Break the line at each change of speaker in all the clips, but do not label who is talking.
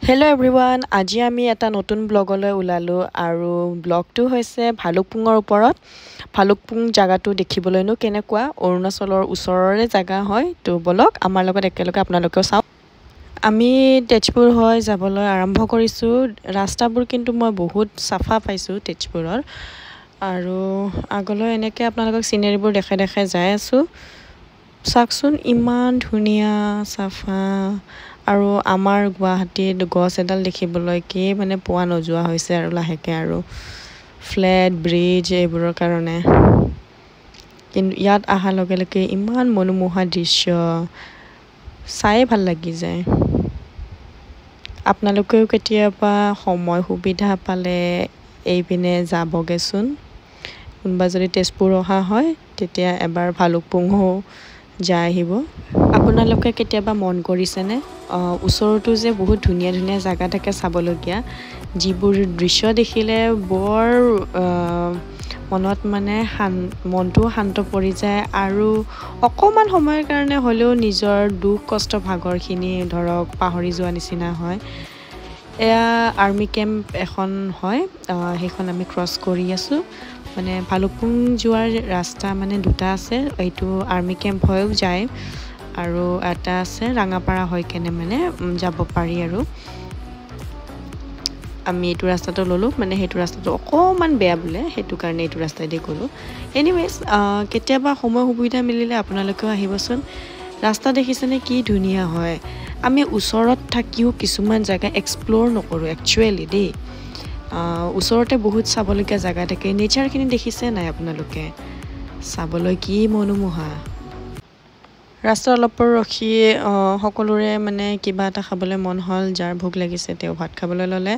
Hello' everyone, আজি আমি এটা নতুন ব্লগলৈ ওলালোঁ আৰু ব্লগটো হৈছে ভালুকপুঙৰ ওপৰত। ভালুকপুং জেগাটো দেখিবলৈনো কেনেকুৱা, অৰুণাচলৰ ওচৰৰে জেগা হয়। তো বলক আমাৰ লগত একেলগে আপোনালোকেও চাওক। আমি তেজপুৰ হৈ যাবলৈ আৰম্ভ কৰিছোঁ। ৰাস্তাবোৰ কিন্তু মই বহুত চাফা পাইছোঁ তেজপুৰৰ। আৰু আগলৈ এনেকৈ আপোনালোকক চিনেৰীবোৰ দেখাই দেখাই যাই আছোঁ। চাওকচোন ইমান ধুনীয়া চাফা। আৰু আমাৰ গুৱাহাটীত গছ এডাল দেখিবলৈকে মানে পোৱা নোযোৱা হৈছে আৰু লাহেকৈ আৰু ফ্লেট ব্ৰিজ এইবোৰৰ কাৰণে। কিন্তু ইয়াত অহাৰ লগে লগে ইমান মনোমোহা দৃশ্য চাই ভাল লাগি যায়। আপোনালোকেও কেতিয়াবা সময় সুবিধা পালে এইপিনে যাবগৈচোন। কোনোবা যদি তেজপুৰ অহা হয় তেতিয়া এবাৰ ভালুকপুঙো যাই আহিব। আপোনালোকে কেতিয়াবা মন কৰিছেনে ওচৰতো যে বহুত ধুনীয়া ধুনীয়া জেগা থাকে চাবলগীয়া, যিবোৰ দৃশ্য দেখিলে বৰ মনত মানে মনটোও শান্ত পৰি যায় আৰু অকণমান সময়ৰ কাৰণে হ'লেও নিজৰ দুখ কষ্ট ভাগৰখিনি ধৰক পাহৰি যোৱা নিচিনা হয়। এয়া আৰ্মি কেম্প এখন হয়, সেইখন আমি ক্ৰছ কৰি আছোঁ। মানে ভালুকপুং যোৱাৰ ৰাস্তা মানে দুটা আছে, এইটো আৰ্মি কেম্প হৈও যায় আৰু এটা আছে ৰাঙাপাৰা হৈ কেনে মানে যাব পাৰি। আৰু আমি এইটো ৰাস্তাটো ল'লোঁ, মানে সেইটো ৰাস্তাটো অকণমান বেয়া বোলে, সেইটো কাৰণে এইটো ৰাস্তাইদি গ'লোঁ। এনিৱেজ কেতিয়াবা সময় সুবিধা মিলিলে আপোনালোকেও আহিবচোন। ৰাস্তা দেখিছেনে কি ধুনীয়া হয়। আমি ওচৰত থাকিও কিছুমান জেগা এক্সপ্ল'ৰ নকৰোঁ একচুৱেলি দেই। ওচৰতে বহুত চাবলগীয়া জেগা থাকে। নেচাৰখিনি দেখিছে নাই আপোনালোকে, চাবলৈ কি মনোমোহা। ৰাস্তাত অলপ ৰখি সকলোৰে মানে কিবা এটা খাবলৈ মন হ'ল। যাৰ ভোক লাগিছে তেওঁ ভাত খাবলৈ ল'লে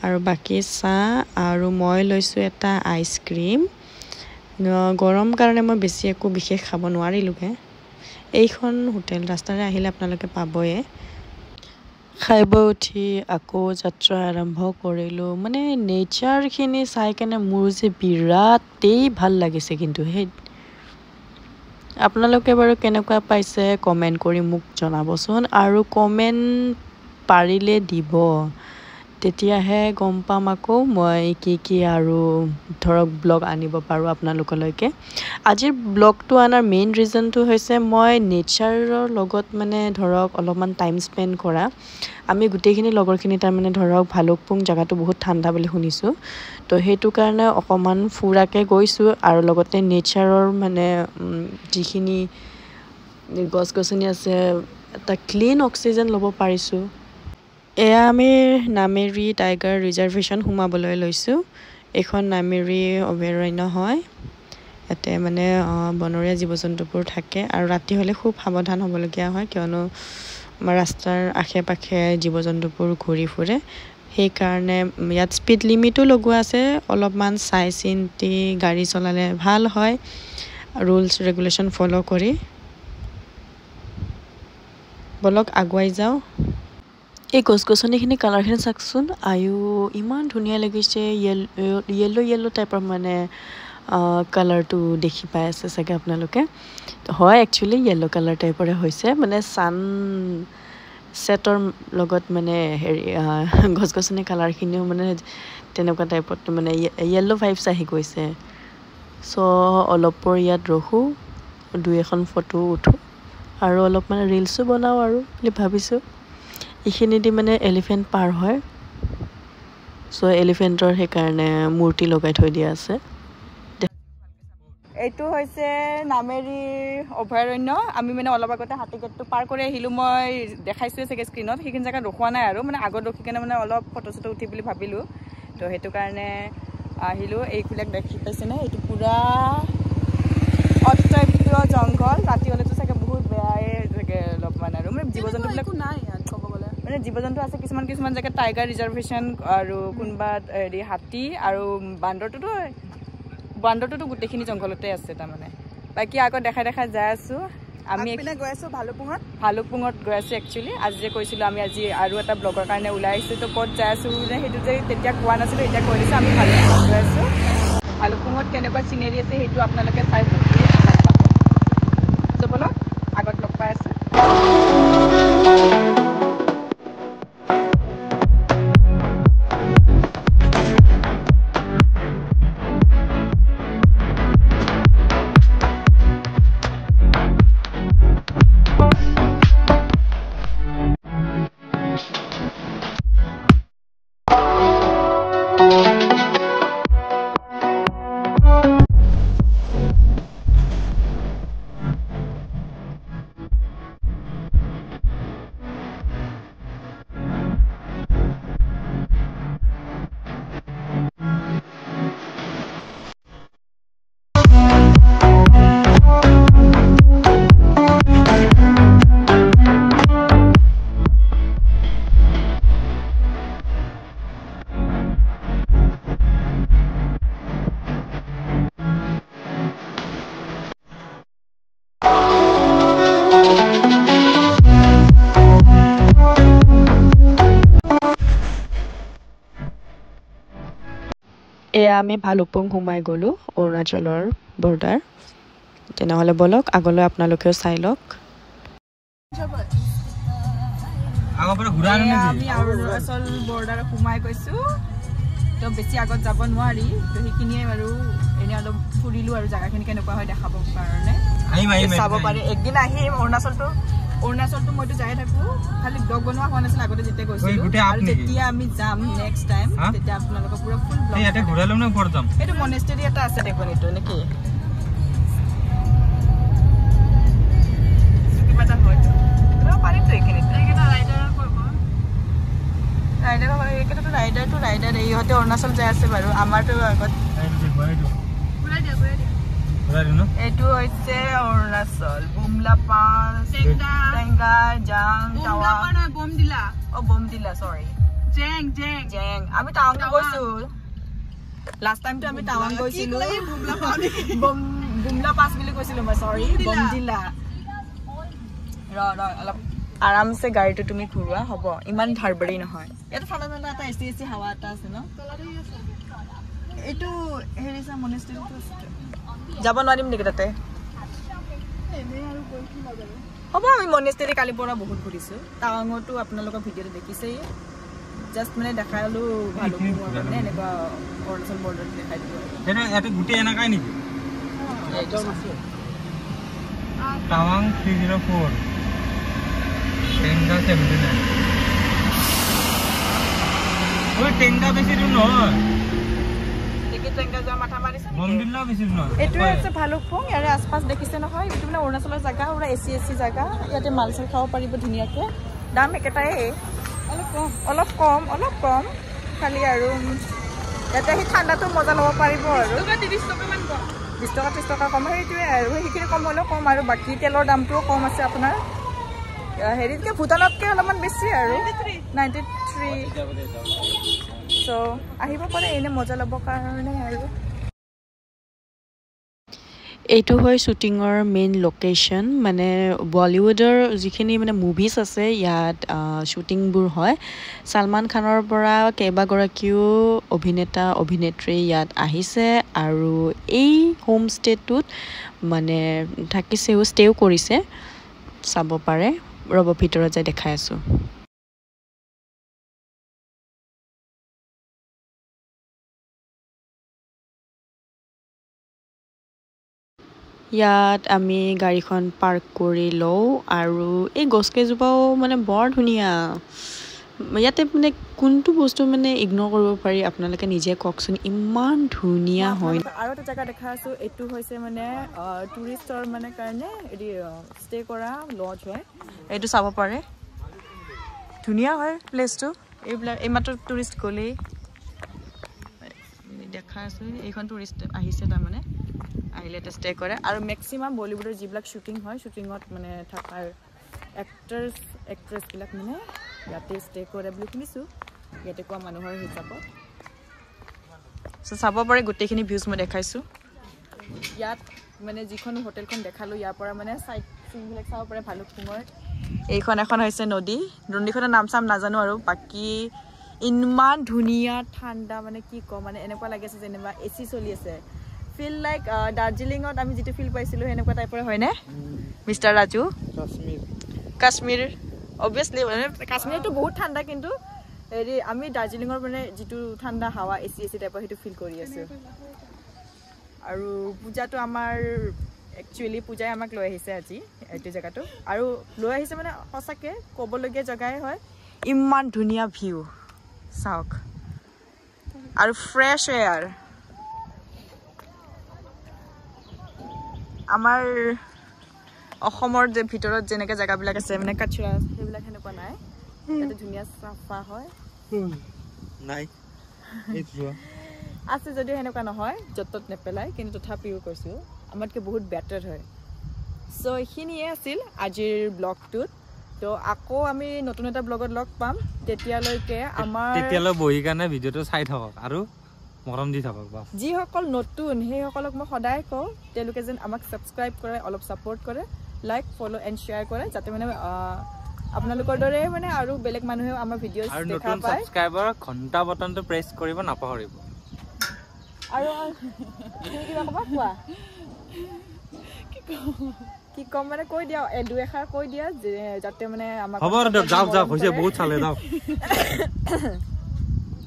আৰু বাকী চাহ আৰু মই লৈছোঁ এটা আইচক্ৰীম। গৰম কাৰণে মই বেছি একো বিশেষ খাব নোৱাৰিলোঁগৈ। এইখন হোটেল ৰাস্তাৰে আহিলে আপোনালোকে পাবই। খাই বৈ উঠি আকৌ যাত্ৰা আৰম্ভ কৰিলোঁ। মানে নেচাৰখিনি চাই কেনে মোৰ যে বিৰাটেই ভাল লাগিছে। কিন্তু সেই আপোনালোকে বাৰু কেনেকুৱা পাইছে কমেণ্ট কৰি মোক জনাবচোন, আৰু কমেণ্ট পাৰিলে দিব, তেতিয়াহে গম পাম আকৌ মই কি আৰু ধৰক ব্লগ আনিব পাৰোঁ আপোনালোকলৈকে। আজিৰ ব্লগটো অনাৰ মেইন ৰিজনটো হৈছে মই নেচাৰৰ লগত মানে ধৰক অলপমান টাইম স্পেণ্ড কৰা। আমি গোটেইখিনি লগৰখিনি তাৰমানে ধৰক ভালুকপুং জেগাটো বহুত ঠাণ্ডা বুলি শুনিছোঁ, তো সেইটো কাৰণে অকণমান ফুৰাকৈ গৈছোঁ আৰু লগতে নেচাৰৰ মানে যিখিনি গছ গছনি আছে এটা ক্লিন অক্সিজেন ল'ব পাৰিছোঁ। এয়া আমি নামেৰি টাইগাৰ ৰিজাৰ্ভেশ্যন সোমাবলৈ লৈছোঁ। এইখন নামেৰি অভয়াৰণ্য হয়। ইয়াতে মানে বনৰীয়া জীৱ জন্তুবোৰ থাকে আৰু ৰাতি হ'লে খুব সাৱধান হ'বলগীয়া হয়, কিয়নো আমাৰ ৰাস্তাৰ আশে পাশে জীৱ জন্তুবোৰ ঘূৰি ফুৰে। সেইকাৰণে ইয়াত স্পীড লিমিটো লগোৱা আছে। অলপমান চাই চিন্তি গাড়ী চলালে ভাল হয়, ৰুলছ ৰেগুলেশ্যন ফ'ল' কৰি। বলক আগুৱাই যাওঁ। এই গছ গছনিখিনি কালাৰখিনি চাওকচোন, আয়ো ইমান ধুনীয়া লাগিছে। য়েল্ল' টাইপৰ মানে কালাৰটো দেখি পাই আছে চাগে আপোনালোকে। হয়, একচুৱেলি য়েল্ল' কালাৰ টাইপৰে হৈছে, মানে ছান ছেটৰ লগত মানে হেৰি গছ গছনি কালাৰখিনিও মানে তেনেকুৱা টাইপত মানে য়েল্ল' ভাইবছ আহি গৈছে। চ' অলপৰ ইয়াত ৰখোঁ, দুই এখন ফটো উঠোঁ আৰু অলপ মানে ৰিলচো বনাওঁ আৰু বুলি ভাবিছোঁ। এইখিনিদি মানে এলিফেণ্ট পাৰ হয়, চ' এলিফেণ্টৰ সেইকাৰণে মূৰ্তি লগাই থৈ দিয়া আছে।
এইটো হৈছে নামেৰি অভয়াৰণ্য। আমি মানে অলপ আগতে হাতী গেটটো পাৰ কৰি আহিলোঁ। মই দেখাইছোঁৱে চাগে স্ক্ৰীণত, সেইখিনি জেগাত ৰখোৱা নাই আৰু মানে আগত ৰখি কেনে মানে অলপ ফটো চটো উঠি বুলি ভাবিলোঁ, তো সেইটো কাৰণে আহিলোঁ। এইবিলাক দেখি পাইছেনে, এইটো পূৰা অট্টালিকা জংঘল। ৰাতি হ'লেতো চাগে বহুত বেয়াই চাগে অলপমান, আৰু মানে জীৱ জন্তুবিলাক নাই ইয়াত ক'ব গ'লে। মানে জীৱ জন্তু আছে কিছুমান জেগাত টাইগাৰ ৰিজাৰ্ভেশ্যন আৰু কোনোবা হেৰি হাতী আৰু বান্দৰটোতো গোটেইখিনি জংঘলতে আছে তাৰমানে। বাকী আগত দেখাই যাই আছোঁ। আমি গৈ আছোঁ ভালুকপুঙত গৈ আছোঁ একচুৱেলি। আজি যে কৈছিলোঁ আমি আজি আৰু এটা ব্লগৰ কাৰণে ওলাই আহিছোঁ, তো ক'ত যাই আছোঁ মানে সেইটো যে তেতিয়া কোৱা নাছিলোঁ, এতিয়া কৈ দিছোঁ। আমি ভালুকপুঙত গৈ আছোঁ। ভালুকপুঙত কেনেকুৱা চিনেৰি আছে সেইটো আপোনালোকে চাই বলক আগত লগ পাই আছোঁ।
এতিয়া আমি ভালুকপুং সোমাই গ'লোঁ অৰুণাচলৰ বৰ্ডাৰ তেনেহ'লে বলক আগলৈ আপোনালোকেও চাই লওক
আমি অৰুণাচল বৰ্ডাৰ সোমাই গৈছোঁ তো বেছি আগত যাব নোৱাৰি তো সেইখিনিয়ে বাৰু এনে অলপ ফুৰিলোঁ আৰু জেগাখিনি কেনেকুৱা হয় দেখাবৰ কাৰণে চাব পাৰি একদিন আহিম অৰুণাচলটো মইতো যাই থাকোঁ খালি ব্লগ বনোৱা হোৱা নাছিল আগতে যেতিয়া গৈছিলোঁ আৰু যেতিয়া আমি যাম নেক্সট টাইম তেতিয়া আপোনালোকক পুৰা ফুল ব্লগ এইটো মনেষ্টেৰী এটা আছে দেখোন এইটো নেকি কিবা এটা হয়তো পাৰিমতো এইখিনিত ৰাইডাৰ ইহঁতে অৰুণাচল যাই আছে বাৰু আমাৰতো আগত এইটো হৈছে অৰুণাচল বুমলা পাছ টেংগা জাং বমদিলা চৰি জেং আমি টাৱাং গৈছো লাষ্ট টাইমটো আমি টাৱাং গৈছিলো বুমলা পাছ বুলি কৈছিলো মই চৰি বমদিলা অলপ আৰামছে গাড়ীটো তুমি ঘূৰোৱা হ'ব ইমান ধাৰবাৰী নহয় ইয়াতে ঠাণ্ডা ঠাণ্ডা এটা এচি এচি হাৱা এটা আছে ন এইটো হেৰিছা মনেষ্টেৰীটো যাব নোৱাৰিম নেকি তাতে হ'ব আমি মনেষ্টেৰী কালিৰ পৰা বহুত ঘূৰিছোঁ টাৱাঙতো আপোনালোকৰ ভিডিঅ'টো দেখিছেই জাষ্ট মানে দেখালো ভালুকপুঙৰ মানে এনেকুৱা অৰুণাচল বৰ্ডাৰত দেখাই দিব
ইয়াতে গোটেই এনেকাই নেকি টাৱাং 304 টেংগা 79 ওই টেংগা বেশি দূর নয়
দেখি টেংগা যাওয়া মাথা মারিছে
বমদিলা বেশি দূর নয়
এটো আছে ভালুকপুং ইয়াৰে আশপাশ দেখিছে নহয় এটো মানে অৰুণাচলৰ জায়গা ওৰা এসি এসি জায়গা ইয়াতে মালসৰ খাব পাৰিব ধুনিয়াকে দাম একেটাই অলপ কম খালি আৰু ইয়াতে হি ঠাণ্ডাটো মজা লব পাৰিব আৰু 30 টকা মান কম 20 টকা 30 টকা কম হেইটোৱে আৰু হেখিনি কম হলো কম আৰু বাকি তেলৰ দামটো কম আছে আপোনাৰ হেৰিতকে ভুটানতকে অলপমান বেছি আৰু 93 সো আহিব পাৰে এনে মজা ল'ব কাৰণে আৰু
এইটো হয় শ্বুটিঙৰ মেইন লোকেশ্যন মানে বলিউডৰ যিখিনি মানে মুভিজ আছে ইয়াত শ্বুটিংবোৰ হয় সলমান খানৰ পৰা কেইবাগৰাকীও অভিনেতা অভিনেত্ৰী ইয়াত আহিছে আৰু এই হোম ষ্টেটোত মানে থাকিছেও ষ্টেও কৰিছে চাব পাৰে ৰব ভিতৰত যাই দেখাই আছো ইয়াত আমি গাড়ীখন পাৰ্ক কৰি লওঁ আৰু এই গছকেইজোপাও মানে বৰ ধুনীয়া ইয়াতে মানে কোনটো বস্তু মানে ইগনোৰ কৰিব পাৰি আপোনালোকে নিজে কওকচোন ইমান ধুনীয়া হয়
আৰু এটা জায়গা দেখা আছো এটো হৈছে মানে টুৰিষ্টৰ মানে কাৰণে এৰি ষ্টে কৰা লজ হয় এইটো চাব পাৰে ধুনীয়া হয় প্লেসটো এই মাত্ৰ টুৰিষ্ট গলেই দেখা আছে এইখন টুৰিষ্ট আহিছে তাৰ মানে আহিলে ষ্টে কৰে আৰু ম্যাক্সিমাম বলিউডৰ যিবিলাক শ্বুটিং হয় শ্বুটিংত মানে থাকাৰ এক্ট্ৰেছ বিলাক মানে ইয়াতে ষ্টে কৰে বুলি শুনিছো ইয়াতে কোৱা মানুহৰ হিচাপত সো চাব পাৰে গোটেইখিনি ভিউজ মই দেখাইছো ইয়াত মানে যিখন হোটেলখন দেখালো ইয়াৰ পৰা মানে সাইড সিনবিলাক চাব পাৰে ভালুকপুঙৰ এইখন এখন হৈছে নদীখনৰ নাম চাম নাজানো আৰু বাকি ইমান ধুনীয়া ঠাণ্ডা মানে কি কম মানে এনেকুৱা লাগিছে যেনেবা এসি চলি আছে ফিল লাইক দাৰ্জিলিঙত আমি যেটো ফিল পাইছিলো এনেকুৱা টাইপৰ হয় নে মিস্টাৰ ৰাজু কাশ্মীৰ obviously মানে কাশ্মীৰটো বহুত ঠাণ্ডা কিন্তু এৰি আমি দাৰ্জিলিঙৰ মানে যেটো ঠাণ্ডা হাৱা এসি টাইপৰ হেতু ফিল কৰি আছো আৰু পূজাটো আমাৰ একচুয়ালি পূজাই আমাক লৈ আহিছে আজি এইটো জায়গাটো আৰু লৈ আহিছে মানে সঁচাকে কবলগীয়া জায়গাই হয় ইমান ধুনীয়া ভিউ চাওক আৰু ফ্ৰেশ এয়াৰ আমাৰ অসমৰ যে ভিতৰত যেনেকে জায়গাবিলাক আছে মানে কাছৰা সেইবিলাক হেনেকুৱা নাই এতে ধুনীয়া সাফা হয়
নাই এইটো
আছে যদিও হেনেকুৱা নহয় যতত নেপেলাই কিন্তু তথাপিও কৈছো আমাতকে বহুত বেটাৰ হয় সো এইখিনিয়ে আছিল আজিৰ ব্লগটোত তো আকৌ আমি নতুন এটা ব্লগত লগ পাম তেতিয়ালৈকে আমাৰ
তেতিয়ালৈ বহি কানে ভিডিওটো চাই থাকক আৰু মৰম দি থাকক বাস
যি সকল নতুন হে সকলক মই সদায় কও তেলুকে যেন আমাক সাবস্ক্ৰাইব কৰে অলপ সাপোৰ্ট কৰে লাইক ফলো এন্ড শেয়াৰ কৰে যাতে মানে আপোনালোকৰ দৰে মানে আৰু বেলেগ মানুহে আমাৰ ভিডিওছ দেখা পায়
আৰু নতুন সাবস্ক্ৰাইবাৰ ঘণ্টা বটনটো প্ৰেছ কৰিব নাপাহৰিব
আৰু কিবা ক'বা কোৱা কি কম মানে কৈ দিয়া দুই এষাৰ কৈ দিয়া যাতে মানে আমাক
হ'ব আৰু যাওক হৈছে বহুত চালে যাওক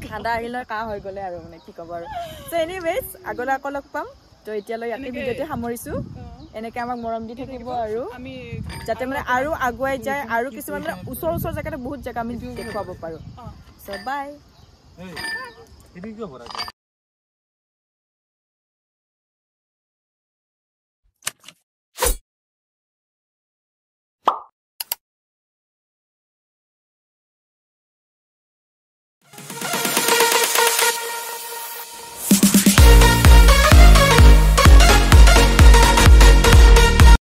ঠাণ্ডা আহিলে কাহ হৈ গ'লে আৰু মানে কি ক'ব আৰু চ' এনিৱেজ আগলৈ আকৌ লগ পাম তো এতিয়ালৈ ইয়াতে ভিডিঅ'টো সামৰিছোঁ এনেকৈ আমাক মৰম দি থাকিব আৰু যাতে মানে আৰু আগুৱাই যায় আৰু কিছুমান মানে ওচৰ জেগাতে বহুত জেগা আমি দেখুৱাব পাৰোঁ চ' বাই